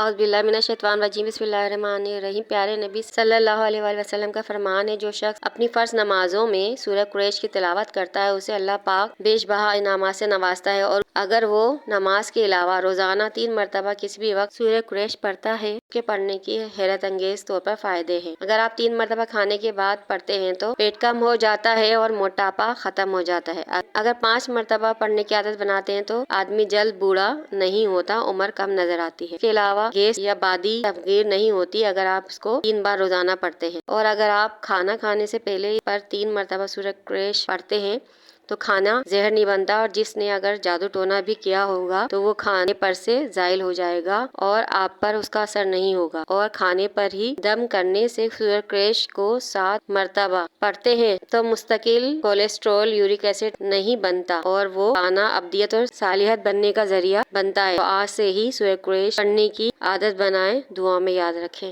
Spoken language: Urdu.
اعوذ باللہ من الشیطان الرجیم، بسم اللہ الرحمن الرحیم۔ پیارے نبی صلی اللہ علیہ وآلہ وسلم کا فرمان ہے، جو شخص اپنی فرض نمازوں میں سورہ قریش کی تلاوت کرتا ہے اسے اللہ پاک بیش بہا انعامات سے نوازتا ہے، اور اگر وہ نماز کے علاوہ روزانہ 3 مرتبہ کسی بھی وقت سورہ قریش پڑھتا ہے، اس کے پڑھنے کی حیرت انگیز طور پر فائدے ہیں۔ اگر آپ 3 مرتبہ کھانے کے بعد پڑھتے ہیں تو پیٹ کم ہو جاتا ہے اور موٹاپا ختم ہو جاتا ہے۔ اگر 5 مرتبہ پڑھنے کی عادت بناتے ہیں تو آدمی جلد بوڑھا نہیں ہوتا، عمر کم نظر آتی ہے۔ اس کے علاوہ گیس یا بادی تفگیر نہیں ہوتی اگر آپ اس کو 3 بار روزانہ پڑھتے ہیں، اور اگر آپ کھانا کھانے سے پہلے پر 3 مرتبہ سورہ قریش پڑھتے ہیں تو کھانا زہر نہیں بنتا، اور جس نے اگر جادو ٹونا بھی کیا ہوگا تو وہ کھانے پر سے زائل ہو جائے گا اور آپ پر اس کا اثر نہیں ہوگا۔ اور کھانے پر ہی دم کرنے سے سورہ قریش کو 7 مرتبہ پڑھتے ہیں تو مستقل کولیسٹرول، یورک ایسڈ نہیں بنتا، اور وہ کھانا ابدیت اور صالحیت بننے کا ذریعہ بنتا ہے۔ تو آج سے ہی سورہ قریش پڑھنے کی عادت بنائیں، دعا میں یاد رکھیں۔